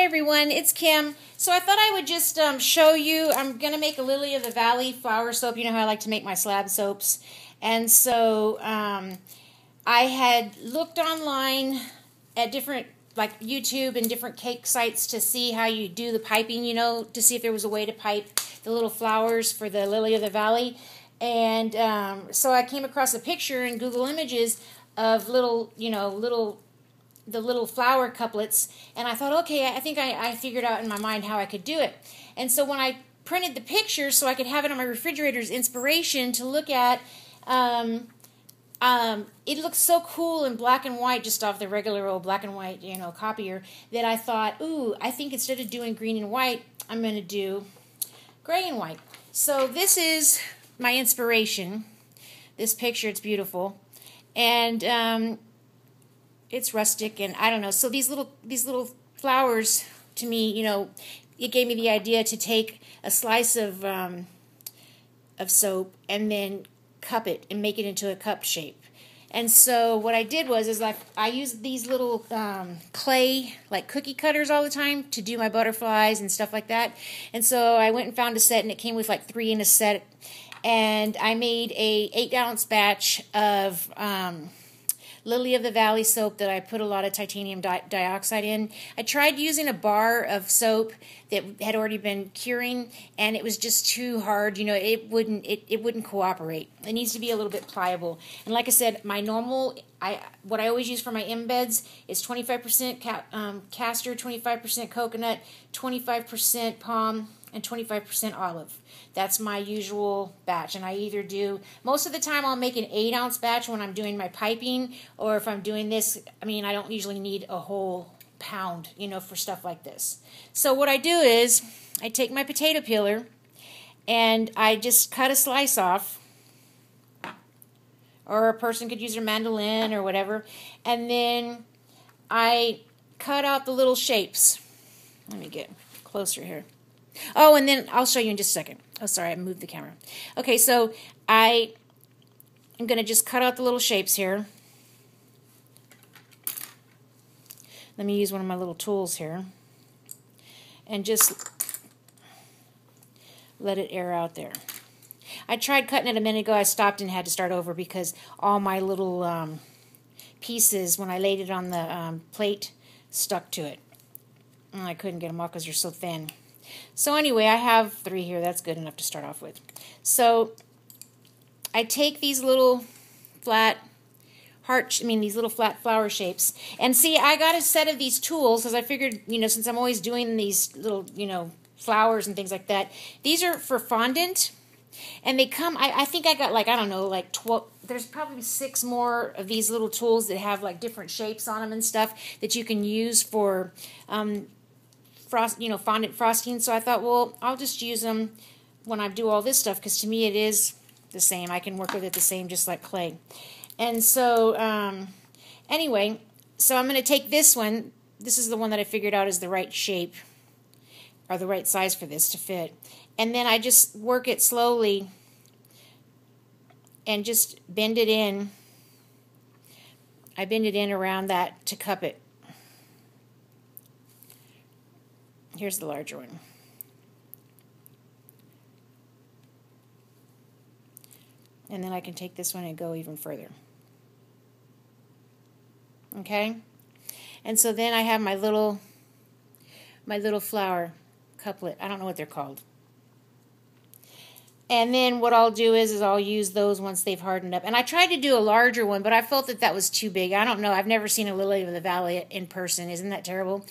Hi everyone, it's Kim. So I thought I would just show you, I'm going to make a Lily of the Valley flower soap. You know how I like to make my slab soaps. And so I had looked online at different, like YouTube and different cake sites to see how you do the piping, you know, to see if there was a way to pipe the little flowers for the Lily of the Valley. And so I came across a picture in Google Images of little, the little flower couplets, and I thought, okay, I think I figured out in my mind how I could do it. And so when I printed the picture so I could have it on my refrigerator as inspiration to look at, it looks so cool in black and white just off the regular old black and white, copier, that I thought, ooh, I think instead of doing green and white, I'm going to do gray and white. So this is my inspiration. This picture, it's beautiful. And it's rustic, and I don't know. So these little flowers, to me, it gave me the idea to take a slice of soap and then cup it and make it into a cup shape. And so what I did was I used these little clay, like cookie cutters all the time to do my butterflies and stuff like that. And so I went and found a set, and it came with like 3 in a set. And I made a 8-ounce batch of Lily of the Valley soap that I put a lot of titanium dioxide in. I tried using a bar of soap that had already been curing, and it was just too hard. It wouldn't cooperate. It needs to be a little bit pliable. And like I said, my normal, what I always use for my embeds is 25% castor, 25% coconut, 25% palm, and 25% olive. That's my usual batch. And I either do, most of the time I'll make an 8-ounce batch when I'm doing my piping, or if I'm doing this, I don't usually need a whole pound, for stuff like this. So what I do is I take my potato peeler and I just cut a slice off, or a person could use their mandolin or whatever, and then I cut out the little shapes. Let me get closer here. Oh, and then I'll show you in just a second. Oh, sorry, I moved the camera. Okay, so I'm going to just cut out the little shapes here. Let me use one of my little tools here and just let it air out there. I tried cutting it a minute ago. I stopped and had to start over because all my little pieces, when I laid it on the plate, stuck to it. And I couldn't get them off because they're so thin. So anyway, I have 3 here. That's good enough to start off with. So I take these little flat these little flat flower shapes. And see, I got a set of these tools because I figured, since I'm always doing these little, flowers and things like that, these are for fondant. And they come, I think I got like 12, there's probably 6 more of these little tools that have like different shapes on them and stuff that you can use for fondant frosting. So I thought, well, I'll just use them when I do all this stuff, because to me it is the same. I can work with it the same, just like clay. And so anyway, so I'm going to take this one. This is the one that I figured out is the right shape, or the right size for this to fit. And then I just work it slowly and just bend it in. I bend it in around that to cup it. Here's the larger one. And then I can take this one and go even further. Okay? And so then I have my little flower couplet. I don't know what they're called. And then what I'll do is I'll use those once they've hardened up. And I tried to do a larger one, but I felt that was too big. I don't know. I've never seen a Lily of the Valley in person. Isn't that terrible?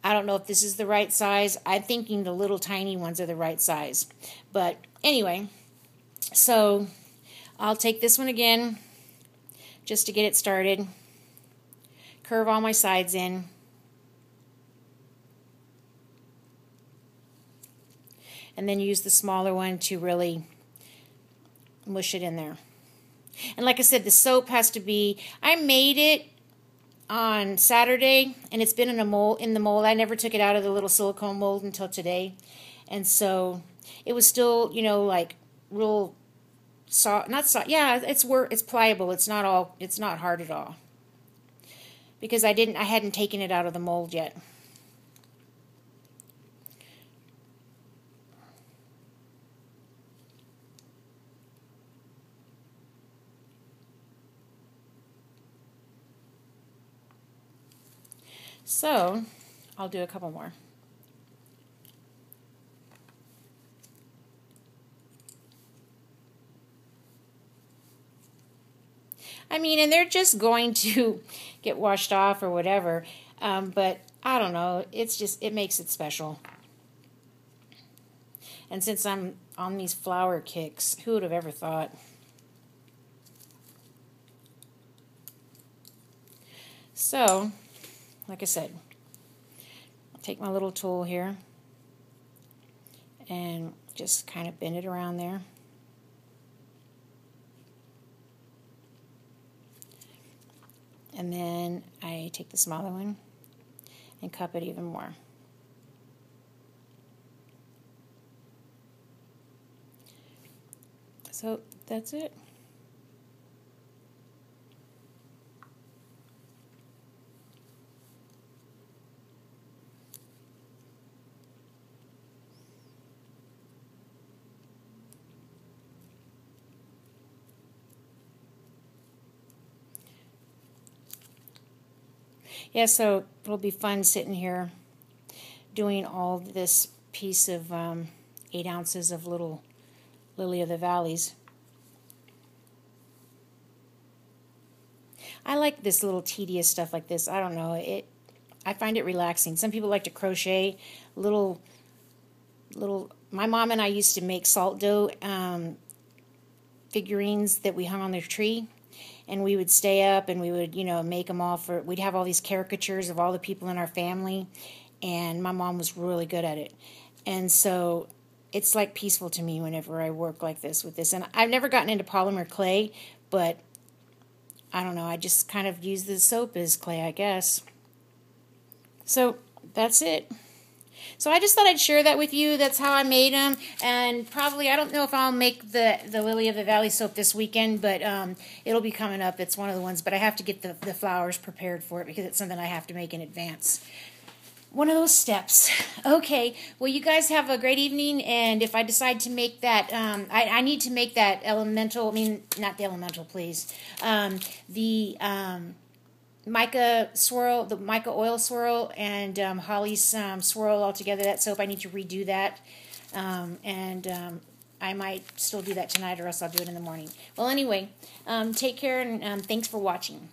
I don't know if this is the right size. I'm thinking the little tiny ones are the right size. But anyway, so I'll take this one again just to get it started. Curve all my sides in. And then use the smaller one to really mush it in there. And like I said, the soap has to be, I made it on Saturday, and it's been in the mold. I never took it out of the little silicone mold until today. And so it was still, like real soft, not soft. Yeah, it's pliable. It's not hard at all. Because I hadn't taken it out of the mold yet. So I'll do a couple more. I mean, and they're just going to get washed off or whatever, but I don't know. It's just, it makes it special. And since I'm on these flour kicks, who would have ever thought? So, like I said, I'll take my little tool here and just kind of bend it around there. And then I take the smaller one and cup it even more. So that's it. Yeah, so it'll be fun sitting here doing all this piece of 8 ounces of little Lily of the Valleys. I like this little tedious stuff like this. I don't know. I find it relaxing. Some people like to crochet little. My mom and I used to make salt dough figurines that we hung on the tree. And we would stay up and we would, make them all we'd have all these caricatures of all the people in our family. And my mom was really good at it. And so it's like peaceful to me whenever I work like this with this. And I've never gotten into polymer clay, but I don't know. I just kind of use the soap as clay, I guess. So that's it. So I just thought I'd share that with you. That's how I made them. And probably, I don't know if I'll make the Lily of the Valley soap this weekend, but it'll be coming up. It's one of the ones, but I have to get the flowers prepared for it because it's something I have to make in advance. One of those steps. Okay, well, you guys have a great evening, and if I decide to make that, I need to make that not the elemental, please. Mica swirl, the mica oil swirl, and Holly's swirl all together, that soap. I need to redo that, and I might still do that tonight, or else I'll do it in the morning. Well, anyway, take care, and thanks for watching.